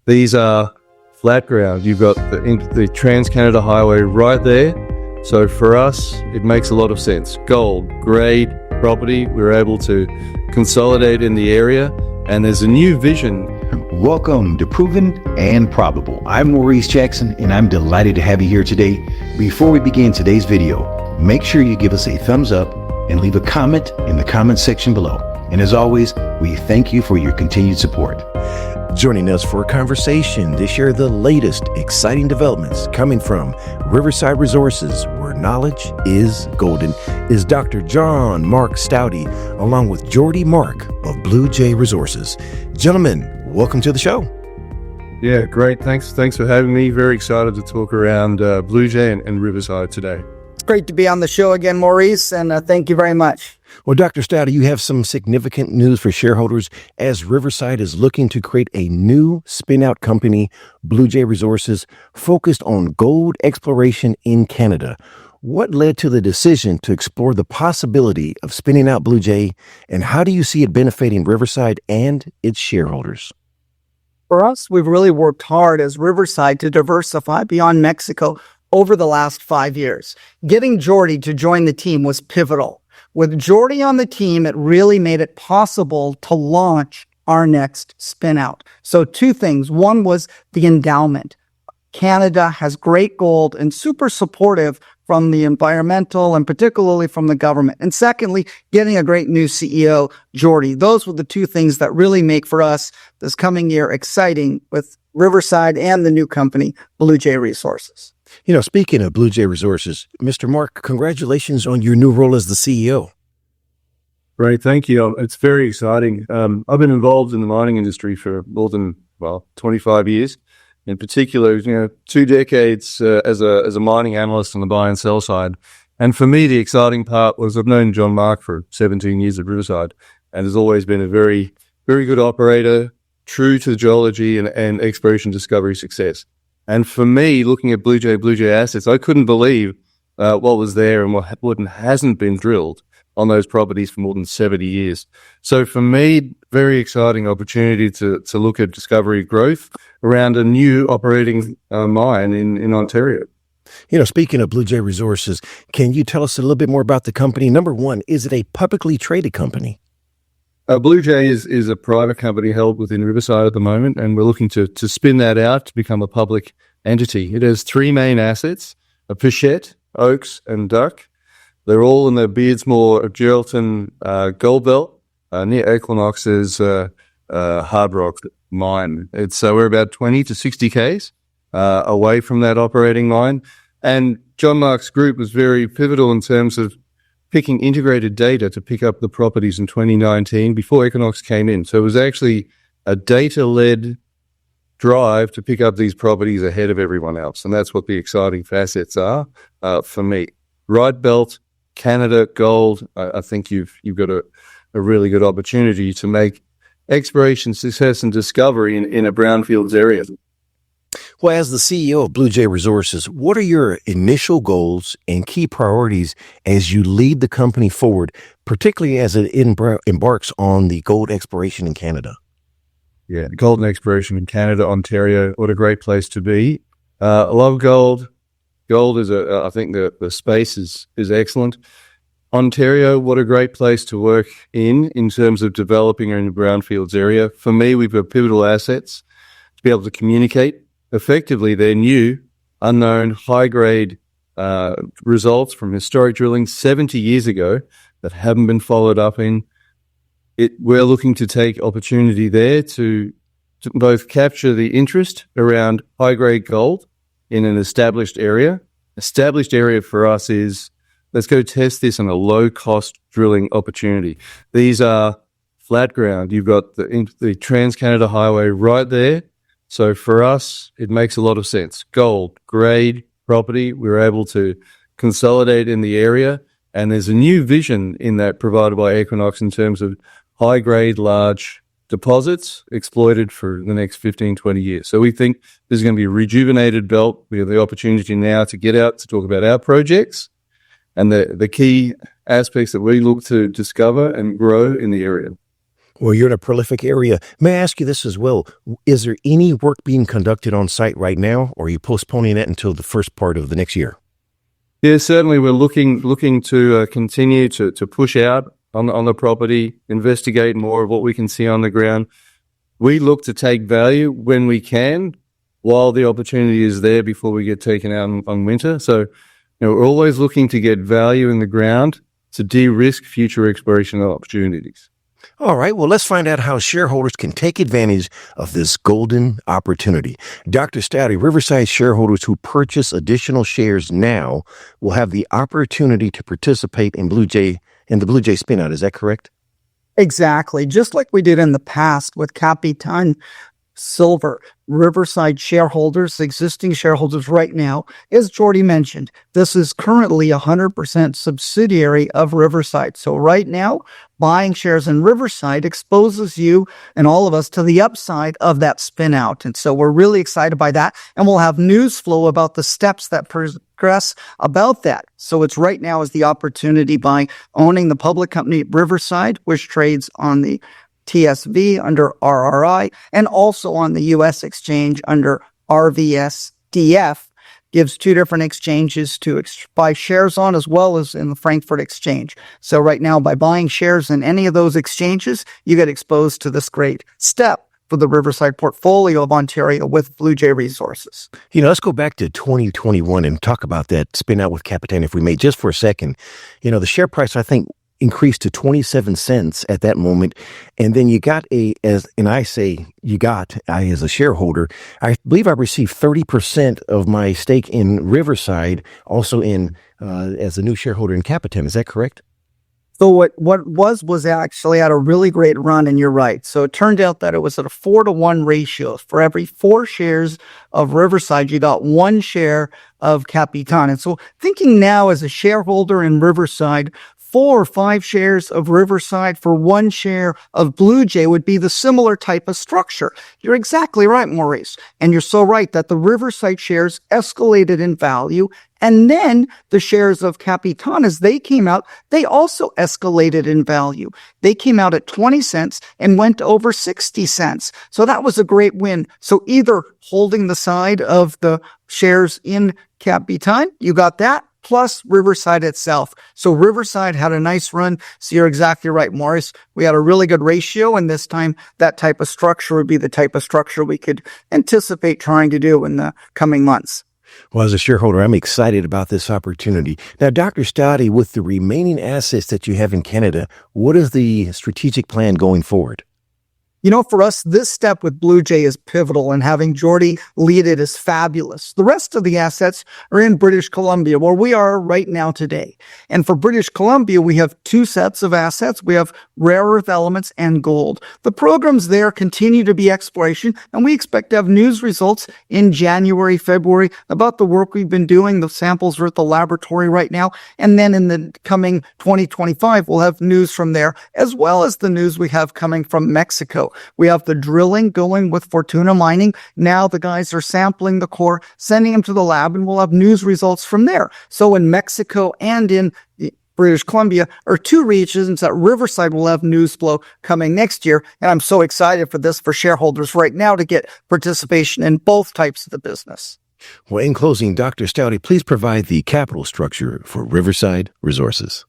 These are flat ground. You've got the Trans-Canada Highway right there. So for us, it makes a lot of sense. Gold, grade property. We're able to consolidate in the area, and there's a new vision. Welcome to Proven and Probable. I'm Maurice Jackson, and I'm delighted to have you here today. Before we begin today's video, make sure you give us a thumbs up and leave a comment in the comment section below. And as always, we thank you for your continued support. Joining us for a conversation to share the latest exciting developments coming from Riverside Resources, where knowledge is golden, is Dr. Georgie Mark Staude, along with Georgie Mark of Blue Jay Resources. Gentlemen, welcome to the show. Yeah, great. Thanks for having me. Very excited to talk around Blue Jay and Riverside today. It's great to be on the show again, Maurice, and thank you very much. Well, Dr. Staude, you have some significant news for shareholders as Riverside is looking to create a new spin-out company, Blue Jay Resources, focused on gold exploration in Canada. What led to the decision to explore the possibility of spinning out Blue Jay, and how do you see it benefiting Riverside and its shareholders? For us, we've really worked hard as Riverside to diversify beyond Mexico over the last 5 years. Getting Jordy to join the team was pivotal. With Jordy on the team, it really made it possible to launch our next spin-out. So two things. One was the endowment. Canada has great gold and super supportive from the environmental and particularly from the government. And secondly, getting a great new CEO, Jordy. Those were the two things that really make for us this coming year exciting with Riverside and the new company, Blue Jay Resources. You know, speaking of Blue Jay Resources, Mr. Mark, congratulations on your new role as the CEO. Great, thank you. It's very exciting. I've been involved in the mining industry for more than 25 years. In particular, 2 decades as a mining analyst on the buy and sell side. And for me, the exciting part was I've known Georgie Mark for 17 years at Riverside, and has always been a very, very good operator, true to geology and exploration discovery success. And for me, looking at Blue Jay assets, I couldn't believe what was there and what hasn't been drilled on those properties for more than 70 years. So for me, very exciting opportunity to look at discovery growth around a new operating mine in Ontario. You know, speaking of Blue Jay Resources, can you tell us a little bit more about the company? Number one, is it a publicly traded company? Blue Jay is a private company held within Riverside at the moment, and we're looking to spin that out to become a public entity. It has 3 main assets, a Pichette, Oaks, and Duck. They're all in the Beardmore-Geraldton gold belt near Equinox's hard rock mine. We're about 20 to 60 Ks away from that operating mine. And Georgie Mark's group was very pivotal in terms of picking integrated data to pick up the properties in 2019 before Equinox came in. So it was actually a data-led drive to pick up these properties ahead of everyone else. And that's what the exciting facets are for me. Right belt, Canada, gold. I think you've got a really good opportunity to make exploration success and discovery in a brownfields area. Well, as the CEO of Blue Jay Resources, what are your initial goals and key priorities as you lead the company forward, particularly as it embarks on the gold exploration in Canada? Yeah, gold and exploration in Canada, Ontario, what a great place to be. I love gold. Gold is I think the space is excellent. Ontario, what a great place to work in terms of developing in the brownfields area. For me, we've got pivotal assets to be able to communicate effectively their new, unknown, high-grade results from historic drilling 70 years ago that haven't been followed up in. We're looking to take opportunity there to both capture the interest around high-grade gold in an established area. Established area for us is, let's go test this on a low-cost drilling opportunity. These are flat ground. You've got the Trans-Canada Highway right there. So for us, it makes a lot of sense. Gold, grade property, we're able to consolidate in the area, and there's a new vision in that provided by Equinox in terms of high-grade, large deposits exploited for the next 15, 20 years. So we think there's going to be a rejuvenated belt. We have the opportunity now to get out to talk about our projects and the key aspects that we look to discover and grow in the area. Well, you're in a prolific area. May I ask you this as well? Is there any work being conducted on site right now, or are you postponing that until the first part of the next year? Yeah, certainly we're looking to continue to push out on the property, investigate more of what we can see on the ground. We look to take value when we can, while the opportunity is there before we get taken out on winter. So, we're always looking to get value in the ground to de-risk future exploration opportunities. All right, well, let's find out how shareholders can take advantage of this golden opportunity. Dr. Staude, Riverside shareholders who purchase additional shares now will have the opportunity to participate in the Blue Jay spinout. Is that correct? Exactly. Just like we did in the past with Capitan Silver, Riverside shareholders, existing shareholders right now, as Jordy mentioned, this is currently 100% subsidiary of Riverside. So right now, buying shares in Riverside exposes you and all of us to the upside of that spin out. And so we're really excited by that. And we'll have news flow about the steps that progress about that. So it's right now is the opportunity by owning the public company Riverside, which trades on the TSV under RRI, and also on the U.S. exchange under RVSDF, gives two different exchanges to buy shares on, as well as in the Frankfurt exchange. So right now, by buying shares in any of those exchanges, you get exposed to this great step for the Riverside portfolio of Ontario with Blue Jay Resources. Let's go back to 2021 and talk about that spin out with Capitan, if we may, just for a second. The share price, I think, increased to 27 cents at that moment. And then you got I as a shareholder, I believe I received 30% of my stake in Riverside, also as a new shareholder in Capitan. Is that correct? So what was actually at a really great run, and you're right. So it turned out that it was at a 4-to-1 ratio. For every 4 shares of Riverside, you got 1 share of Capitan. And so thinking now as a shareholder in Riverside, 4 or 5 shares of Riverside for 1 share of Blue Jay would be the similar type of structure. You're exactly right, Maurice. And you're so right that the Riverside shares escalated in value. And then the shares of Capitan, as they came out, they also escalated in value. They came out at 20 cents and went to over 60 cents. So that was a great win. So either holding the side of the shares in Capitan, you got that, plus Riverside itself. So Riverside had a nice run. So you're exactly right, Morris. We had a really good ratio, and this time that type of structure would be the type of structure we could anticipate trying to do in the coming months. Well, as a shareholder, I'm excited about this opportunity. Now, Dr. Staude, with the remaining assets that you have in Canada, what is the strategic plan going forward? For us, this step with Blue Jay is pivotal, and having Jordy lead it is fabulous. The rest of the assets are in British Columbia, where we are right now today. And for British Columbia, we have 2 sets of assets. We have rare earth elements and gold. The programs there continue to be exploration, and we expect to have news results in January, February about the work we've been doing. The samples are at the laboratory right now. And then in the coming 2025, we'll have news from there, as well as the news we have coming from Mexico. We have the drilling going with Fortuna Mining. Now the guys are sampling the core, sending them to the lab, and we'll have news results from there. So in Mexico and in British Columbia are 2 regions that Riverside will have news flow coming next year. And I'm so excited for this for shareholders right now to get participation in both types of the business. Well, in closing, Dr. Staude, please provide the capital structure for Riverside Resources.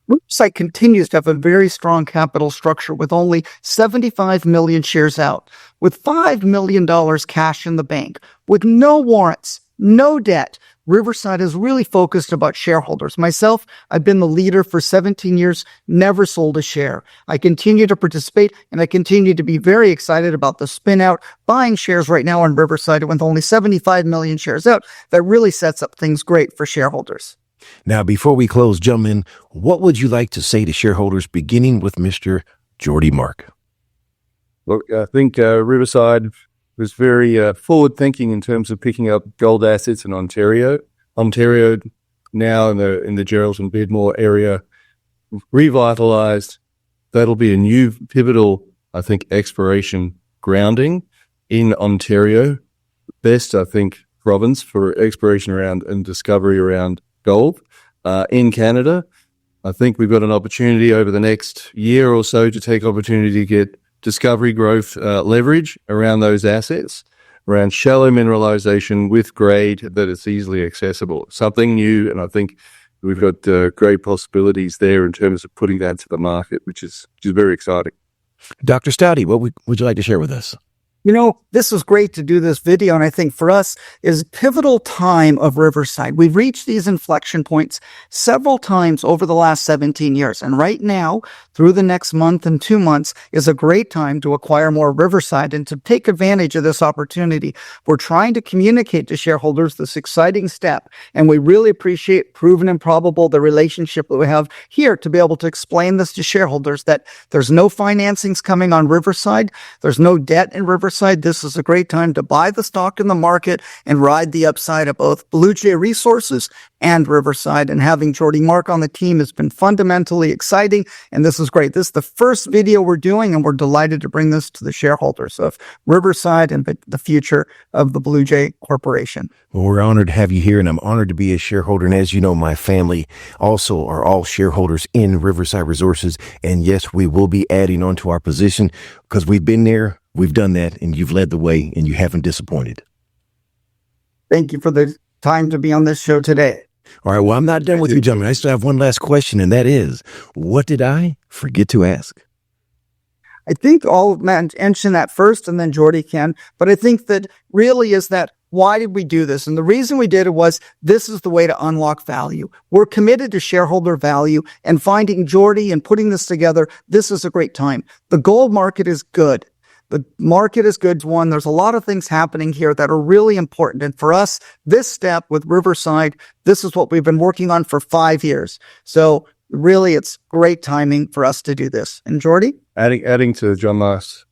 Riverside continues to have a very strong capital structure with only 75 million shares out, with $5 million cash in the bank, with no warrants, no debt. Riverside is really focused about shareholders. Myself, I've been the leader for 17 years, never sold a share. I continue to participate, and I continue to be very excited about the spin out, buying shares right now on Riverside with only 75 million shares out. That really sets up things great for shareholders. Now, before we close, gentlemen, what would you like to say to shareholders, beginning with Mr. Georgie Mark? Look, I think Riverside was very forward-thinking in terms of picking up gold assets in Ontario. Ontario now in the Geraldton Beardmore area, revitalized. That'll be a new pivotal, I think, exploration grounding in Ontario. Best, I think, province for exploration around and discovery around gold in Canada. I think we've got an opportunity over the next year or so to take opportunity to get discovery growth leverage around those assets, around shallow mineralization with grade that is easily accessible. Something new, and I think we've got great possibilities there in terms of putting that to the market, which is very exciting. Dr. Staude, what would you like to share with us? You know, this was great to do this video, and I think for us is pivotal time of Riverside. We've reached these inflection points several times over the last 17 years, and right now, through the next month and 2 months, is a great time to acquire more Riverside and to take advantage of this opportunity. We're trying to communicate to shareholders this exciting step, and we really appreciate Proven and Probable, the relationship that we have here, to be able to explain this to shareholders, that there's no financings coming on Riverside, there's no debt in Riverside. This is a great time to buy the stock in the market and ride the upside of both Blue Jay Resources and Riverside. And having Georgie Mark on the team has been fundamentally exciting, and this is great. This is the first video we're doing, and we're delighted to bring this to the shareholders of Riverside and the future of the Blue Jay Corporation. Well, we're honored to have you here, and I'm honored to be a shareholder. And as you know, my family also are all shareholders in Riverside Resources. And yes, we will be adding on to our position because we've been there, we've done that, and you've led the way, and you haven't disappointed. Thank you for the time to be on this show today. All right, well, I'm not done with you, gentlemen. I still have one last question, and that is, what did I forget to ask? I think I'll mention that first, and then Jordy can. But I think that really is that, why did we do this? And the reason we did it was, this is the way to unlock value. We're committed to shareholder value, and finding Jordy and putting this together, this is a great time. The gold market is good. The market is good. One, there's a lot of things happening here that are really important. And for us, this step with Riverside, this is what we've been working on for 5 years. So really, it's great timing for us to do this. And Jordy? Adding to John Mark's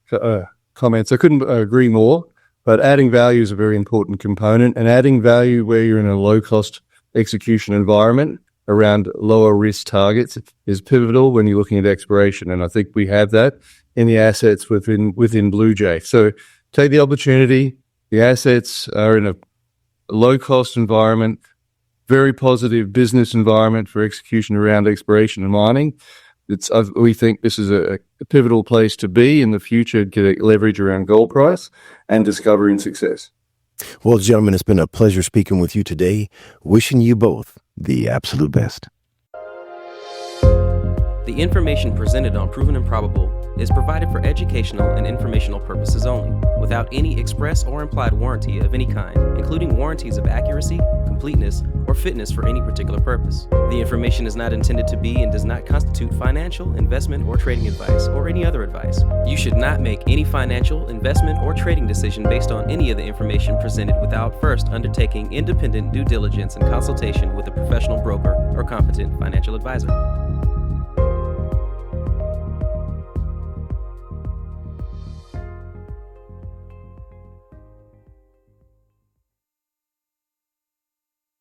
comments, I couldn't agree more, but adding value is a very important component, and adding value where you're in a low-cost execution environment around lower risk targets is pivotal when you're looking at exploration. And I think we have that in the assets within Blue Jay. So take the opportunity. The assets are in a low-cost environment, very positive business environment for execution around exploration and mining. We think this is a pivotal place to be in the future, get leverage around gold price and discovery and success. Well, gentlemen, it's been a pleasure speaking with you today. Wishing you both the absolute best. The information presented on Proven and Probable is provided for educational and informational purposes only, without any express or implied warranty of any kind, including warranties of accuracy, completeness, or fitness for any particular purpose. The information is not intended to be and does not constitute financial, investment, or trading advice, or any other advice. You should not make any financial, investment, or trading decision based on any of the information presented without first undertaking independent due diligence and consultation with a professional broker or competent financial advisor.